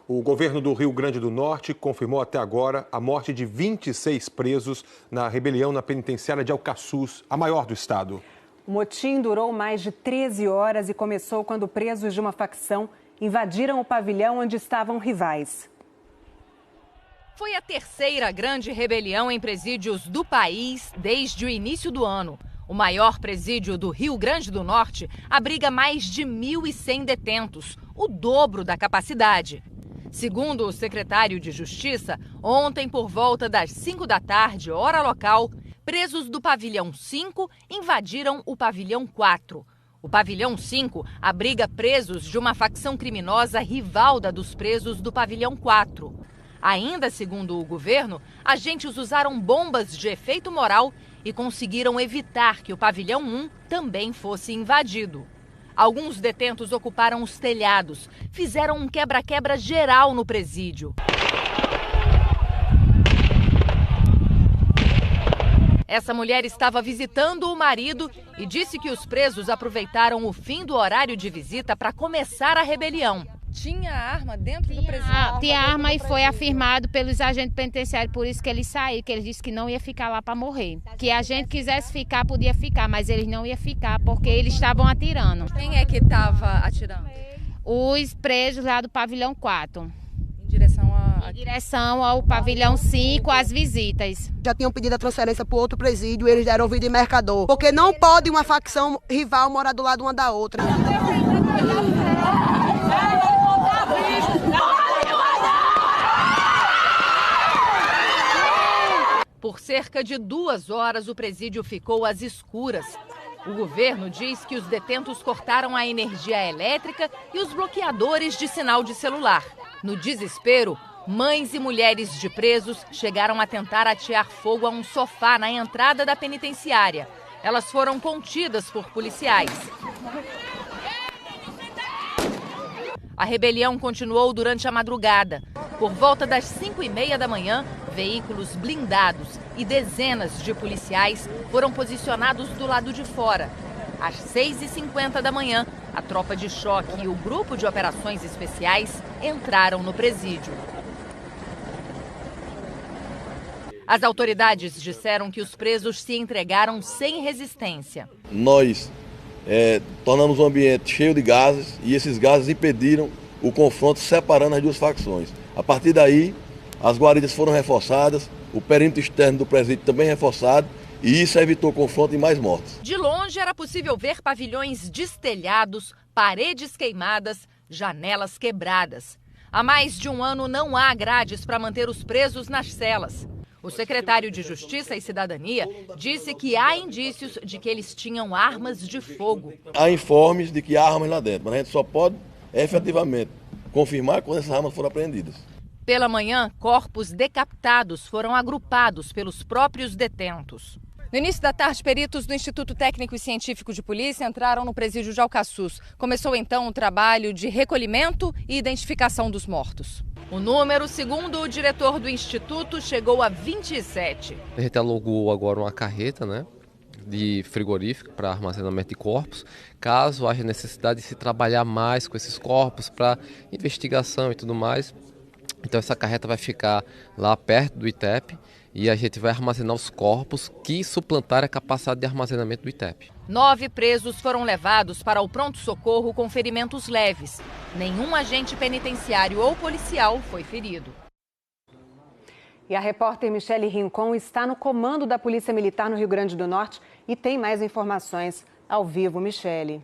O governo do Rio Grande do Norte confirmou até agora a morte de 26 presos na rebelião na penitenciária de Alcaçuz, a maior do estado. O motim durou mais de 13 horas e começou quando presos de uma facção invadiram o pavilhão onde estavam rivais. Foi a terceira grande rebelião em presídios do país desde o início do ano. O maior presídio do Rio Grande do Norte abriga mais de 1.100 detentos, o dobro da capacidade. Segundo o secretário de Justiça, ontem, por volta das 5 da tarde, hora local, presos do pavilhão 5 invadiram o pavilhão 4. O pavilhão 5 abriga presos de uma facção criminosa rival da dos presos do pavilhão 4. Ainda segundo o governo, agentes usaram bombas de efeito moral e conseguiram evitar que o pavilhão 1 também fosse invadido. Alguns detentos ocuparam os telhados, fizeram um quebra-quebra geral no presídio. Essa mulher estava visitando o marido e disse que os presos aproveitaram o fim do horário de visita para começar a rebelião. Tinha arma dentro do presídio? Tinha arma e foi afirmado pelos agentes penitenciários, por isso que eles saíram, que eles disseram que não ia ficar lá para morrer. Que a gente quisesse ficar, podia ficar, mas eles não iam ficar porque eles estavam atirando. Quem é que estava atirando? Os presos lá do pavilhão 4. Em direção ao pavilhão 5, as visitas. Já tinham pedido a transferência para outro presídio, eles deram ouvido em Mercador. Porque não pode uma facção rival morar do lado uma da outra. Por cerca de 2 horas, o presídio ficou às escuras. O governo diz que os detentos cortaram a energia elétrica e os bloqueadores de sinal de celular. No desespero, mães e mulheres de presos chegaram a tentar atear fogo a um sofá na entrada da penitenciária. Elas foram contidas por policiais. A rebelião continuou durante a madrugada. Por volta das 5h30 da manhã, veículos blindados e dezenas de policiais foram posicionados do lado de fora. Às 6h50 da manhã, a tropa de choque e o grupo de operações especiais entraram no presídio. As autoridades disseram que os presos se entregaram sem resistência. Nós tornamos o ambiente cheio de gases e esses gases impediram o confronto separando as duas facções. A partir daí, as guaridas foram reforçadas, o perímetro externo do presídio também reforçado e isso evitou confronto e mais mortes. De longe era possível ver pavilhões destelhados, paredes queimadas, janelas quebradas. Há mais de um ano não há grades para manter os presos nas celas. O secretário de Justiça e Cidadania disse que há indícios de que eles tinham armas de fogo. Há informes de que há armas lá dentro, mas a gente só pode efetivamente confirmar quando essas armas foram apreendidas. Pela manhã, corpos decapitados foram agrupados pelos próprios detentos. No início da tarde, peritos do Instituto Técnico e Científico de Polícia entraram no presídio de Alcaçuz. Começou então o trabalho de recolhimento e identificação dos mortos. O número, segundo o diretor do Instituto, chegou a 27. A gente alugou agora uma carreta, de frigorífico para armazenamento de corpos, caso haja necessidade de se trabalhar mais com esses corpos para investigação e tudo mais. Então essa carreta vai ficar lá perto do ITEP e a gente vai armazenar os corpos que suplantaram a capacidade de armazenamento do ITEP. 9 presos foram levados para o pronto-socorro com ferimentos leves. Nenhum agente penitenciário ou policial foi ferido. E a repórter Michele Rincon está no comando da Polícia Militar no Rio Grande do Norte e tem mais informações ao vivo. Michele.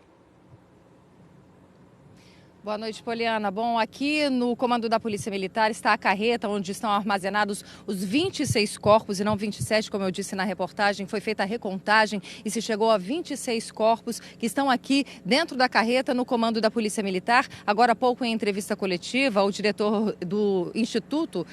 Boa noite, Poliana. Bom, aqui no comando da Polícia Militar está a carreta onde estão armazenados os 26 corpos e não 27, como eu disse na reportagem. Foi feita a recontagem e se chegou a 26 corpos que estão aqui dentro da carreta no comando da Polícia Militar. Agora há pouco, em entrevista coletiva, o diretor do Instituto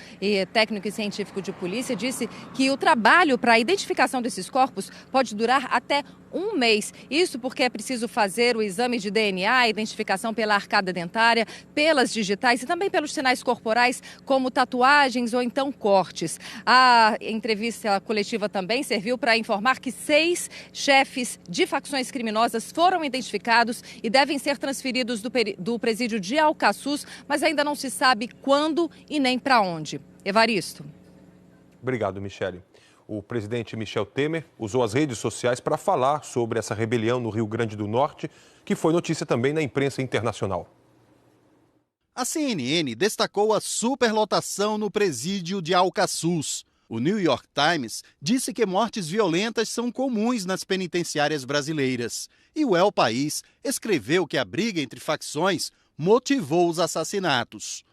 Técnico e Científico de Polícia disse que o trabalho para a identificação desses corpos pode durar até um mês. Isso porque é preciso fazer o exame de DNA, identificação pela arcada dentária, pelas digitais e também pelos sinais corporais, como tatuagens ou então cortes. A entrevista coletiva também serviu para informar que 6 chefes de facções criminosas foram identificados e devem ser transferidos do presídio de Alcaçuz, mas ainda não se sabe quando e nem para onde. Evaristo. Obrigado, Michele. O presidente Michel Temer usou as redes sociais para falar sobre essa rebelião no Rio Grande do Norte, que foi notícia também na imprensa internacional. A CNN destacou a superlotação no presídio de Alcaçuz. O New York Times disse que mortes violentas são comuns nas penitenciárias brasileiras. E o El País escreveu que a briga entre facções motivou os assassinatos.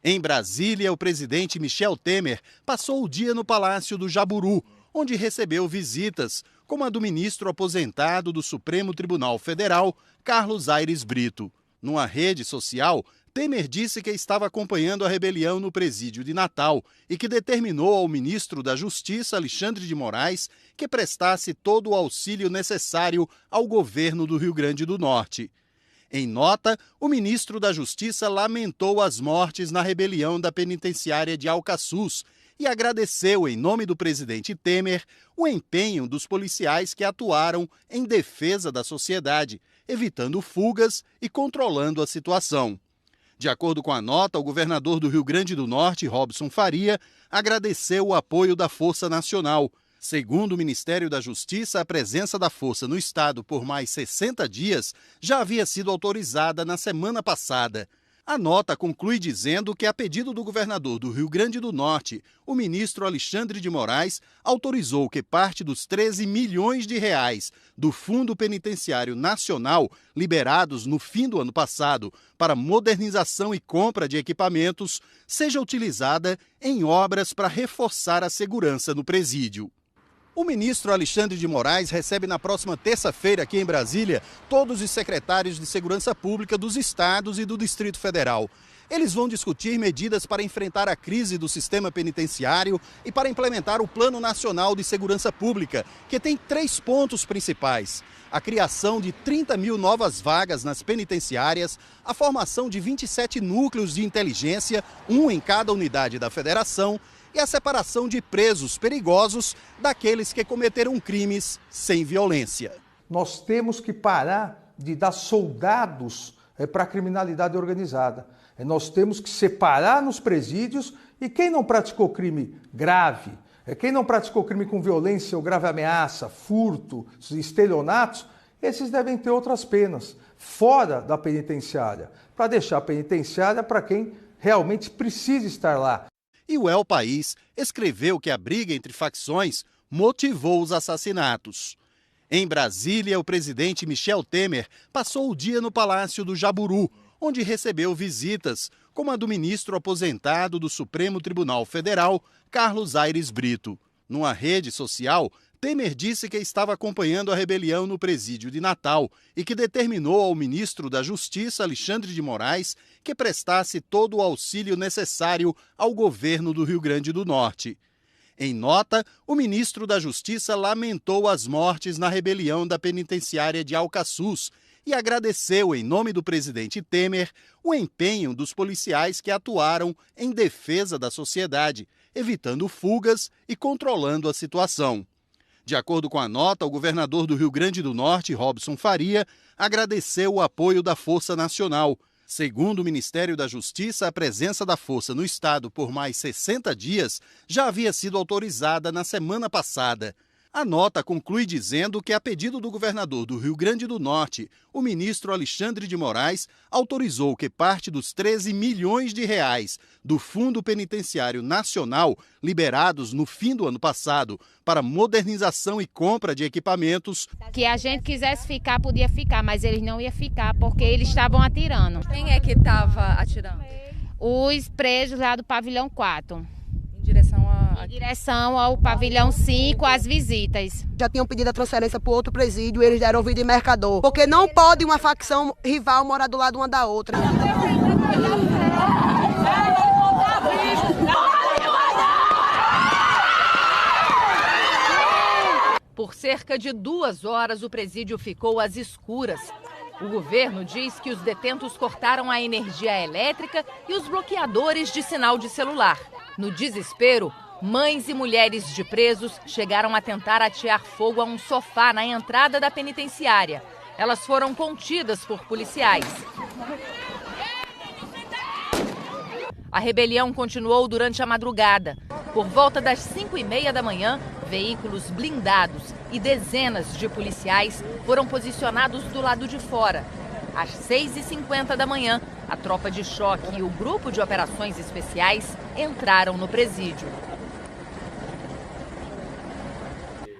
Em Brasília, o presidente Michel Temer passou o dia no Palácio do Jaburu, onde recebeu visitas, como a do ministro aposentado do Supremo Tribunal Federal, Carlos Aires Brito. Numa rede social, Temer disse que estava acompanhando a rebelião no presídio de Natal e que determinou ao ministro da Justiça, Alexandre de Moraes, que prestasse todo o auxílio necessário ao governo do Rio Grande do Norte. Em nota, o ministro da Justiça lamentou as mortes na rebelião da penitenciária de Alcaçuz e agradeceu, em nome do presidente Temer, o empenho dos policiais que atuaram em defesa da sociedade, evitando fugas e controlando a situação. De acordo com a nota, o governador do Rio Grande do Norte, Robson Faria, agradeceu o apoio da Força Nacional. Segundo o Ministério da Justiça, a presença da força no estado por mais 60 dias já havia sido autorizada na semana passada. A nota conclui dizendo que, a pedido do governador do Rio Grande do Norte, o ministro Alexandre de Moraes autorizou que parte dos 13 milhões de reais do Fundo Penitenciário Nacional, liberados no fim do ano passado para modernização e compra de equipamentos, seja utilizada em obras para reforçar a segurança no presídio. O ministro Alexandre de Moraes recebe na próxima terça-feira aqui em Brasília todos os secretários de Segurança Pública dos estados e do Distrito Federal. Eles vão discutir medidas para enfrentar a crise do sistema penitenciário e para implementar o Plano Nacional de Segurança Pública, que tem 3 pontos principais: a criação de 30 mil novas vagas nas penitenciárias, a formação de 27 núcleos de inteligência, 1 em cada unidade da federação, e a separação de presos perigosos daqueles que cometeram crimes sem violência. Nós temos que parar de dar soldados para a criminalidade organizada. Nós temos que separar nos presídios, e quem não praticou crime grave, quem não praticou crime com violência ou grave ameaça, furto, estelionatos, esses devem ter outras penas, fora da penitenciária, para deixar a penitenciária para quem realmente precisa estar lá. E o El País escreveu que a briga entre facções motivou os assassinatos. Em Brasília, o presidente Michel Temer passou o dia no Palácio do Jaburu, onde recebeu visitas, como a do ministro aposentado do Supremo Tribunal Federal, Carlos Aires Brito. Numa rede social, Temer disse que estava acompanhando a rebelião no presídio de Natal e que determinou ao ministro da Justiça, Alexandre de Moraes, que prestasse todo o auxílio necessário ao governo do Rio Grande do Norte. Em nota, o ministro da Justiça lamentou as mortes na rebelião da penitenciária de Alcaçuz e agradeceu, em nome do presidente Temer, o empenho dos policiais que atuaram em defesa da sociedade, evitando fugas e controlando a situação. De acordo com a nota, o governador do Rio Grande do Norte, Robson Faria, agradeceu o apoio da Força Nacional. Segundo o Ministério da Justiça, a presença da força no estado por mais 60 dias já havia sido autorizada na semana passada. A nota conclui dizendo que, a pedido do governador do Rio Grande do Norte, o ministro Alexandre de Moraes autorizou que parte dos 13 milhões de reais do Fundo Penitenciário Nacional, liberados no fim do ano passado para modernização e compra de equipamentos, que a gente quisesse ficar, podia ficar, mas eles não iam ficar porque eles estavam atirando. Quem é que estava atirando? Os presos lá do pavilhão 4. Em direção ao pavilhão 5, as visitas. Já tinham pedido a transferência para outro presídio e eles deram ouvido em mercador. Porque não pode uma facção rival morar do lado uma da outra. Por ser cerca de 2 horas, o presídio ficou às escuras. O governo diz que os detentos cortaram a energia elétrica e os bloqueadores de sinal de celular. No desespero, mães e mulheres de presos chegaram a tentar atear fogo a um sofá na entrada da penitenciária. Elas foram contidas por policiais. A rebelião continuou durante a madrugada. Por volta das 5h30 da manhã, veículos blindados e dezenas de policiais foram posicionados do lado de fora. Às 6h50 da manhã, a tropa de choque e o grupo de operações especiais entraram no presídio.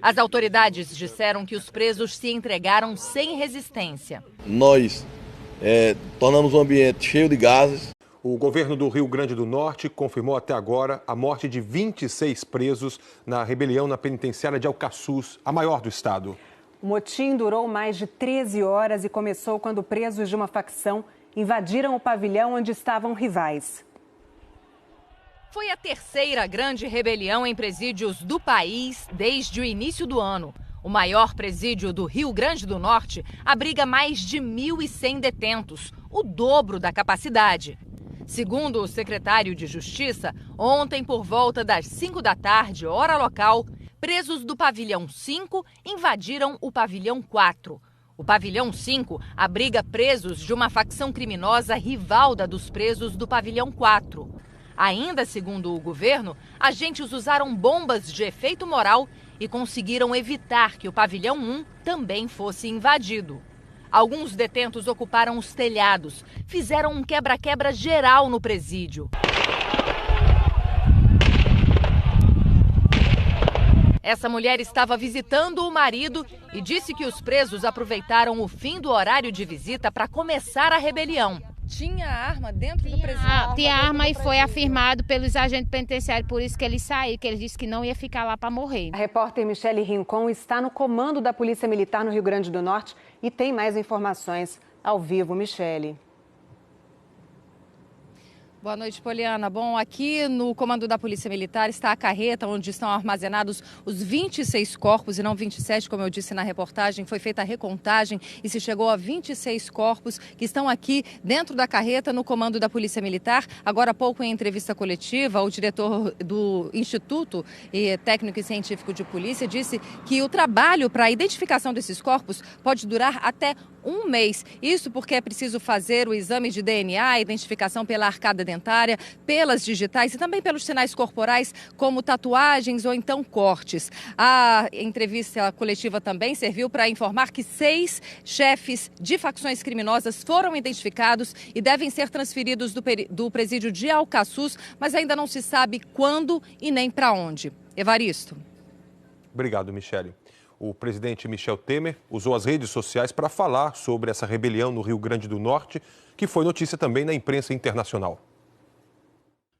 As autoridades disseram que os presos se entregaram sem resistência. Nós tornamos o ambiente cheio de gases. O governo do Rio Grande do Norte confirmou até agora a morte de 26 presos na rebelião na penitenciária de Alcaçuz, a maior do estado. O motim durou mais de 13 horas e começou quando presos de uma facção invadiram o pavilhão onde estavam rivais. Foi a terceira grande rebelião em presídios do país desde o início do ano. O maior presídio do Rio Grande do Norte abriga mais de 1.100 detentos, o dobro da capacidade. Segundo o secretário de Justiça, ontem, por volta das 5 da tarde, hora local, presos do pavilhão 5 invadiram o pavilhão 4. O pavilhão 5 abriga presos de uma facção criminosa rival da dos presos do pavilhão 4. Ainda segundo o governo, agentes usaram bombas de efeito moral e conseguiram evitar que o pavilhão 1 também fosse invadido. Alguns detentos ocuparam os telhados, fizeram um quebra-quebra geral no presídio. Essa mulher estava visitando o marido e disse que os presos aproveitaram o fim do horário de visita para começar a rebelião. Tinha arma dentro do presídio? Tinha arma e foi afirmado pelos agentes penitenciários, por isso que eles saíram, que eles disseram que não ia ficar lá para morrer. A repórter Michele Rincon está no comando da Polícia Militar no Rio Grande do Norte e tem mais informações ao vivo. Michele. Boa noite, Poliana. Bom, aqui no comando da Polícia Militar está a carreta onde estão armazenados os 26 corpos e não 27, como eu disse na reportagem. Foi feita a recontagem e se chegou a 26 corpos que estão aqui dentro da carreta no comando da Polícia Militar. Agora há pouco, em entrevista coletiva, o diretor do Instituto Técnico e Científico de Polícia disse que o trabalho para a identificação desses corpos pode durar até 1 mês. Isso porque é preciso fazer o exame de DNA, identificação pela arcada dentária, pelas digitais e também pelos sinais corporais, como tatuagens ou então cortes. A entrevista coletiva também serviu para informar que 6 chefes de facções criminosas foram identificados e devem ser transferidos do presídio de Alcaçuz, mas ainda não se sabe quando e nem para onde. Evaristo. Obrigado, Michele. O presidente Michel Temer usou as redes sociais para falar sobre essa rebelião no Rio Grande do Norte, que foi notícia também na imprensa internacional.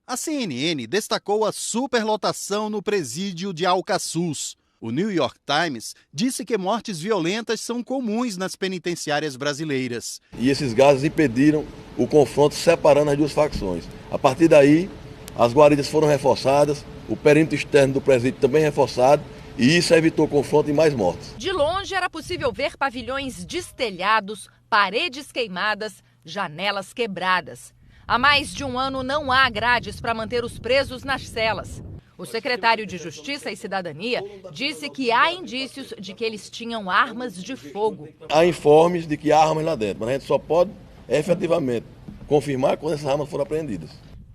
A CNN destacou a superlotação no presídio de Alcaçuz. O New York Times disse que mortes violentas são comuns nas penitenciárias brasileiras. E esses gases impediram o confronto separando as duas facções. A partir daí, as guaridas foram reforçadas, o perímetro externo do presídio também reforçado, e isso evitou confronto e mais mortes. De longe era possível ver pavilhões destelhados, paredes queimadas, janelas quebradas. Há mais de 1 ano não há grades para manter os presos nas celas. O secretário de Justiça e Cidadania disse que há indícios de que eles tinham armas de fogo. Há informes de que há armas lá dentro, mas a gente só pode efetivamente confirmar quando essas armas foram apreendidas.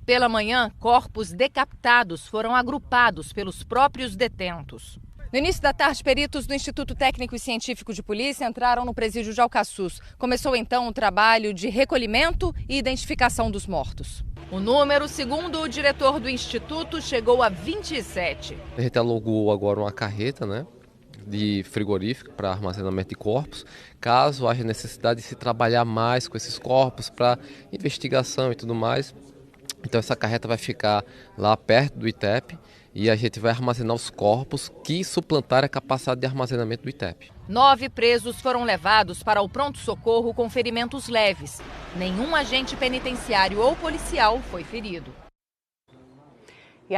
Pela manhã, corpos decapitados foram agrupados pelos próprios detentos. No início da tarde, peritos do Instituto Técnico e Científico de Polícia entraram no presídio de Alcaçuz. Começou então o trabalho de recolhimento e identificação dos mortos. O número, segundo o diretor do Instituto, chegou a 27. A gente alugou agora uma carreta, de frigorífico para armazenamento de corpos, caso haja necessidade de se trabalhar mais com esses corpos para investigação e tudo mais. Então essa carreta vai ficar lá perto do ITEP e a gente vai armazenar os corpos que suplantaram a capacidade de armazenamento do ITEP. 9 presos foram levados para o pronto-socorro com ferimentos leves. Nenhum agente penitenciário ou policial foi ferido.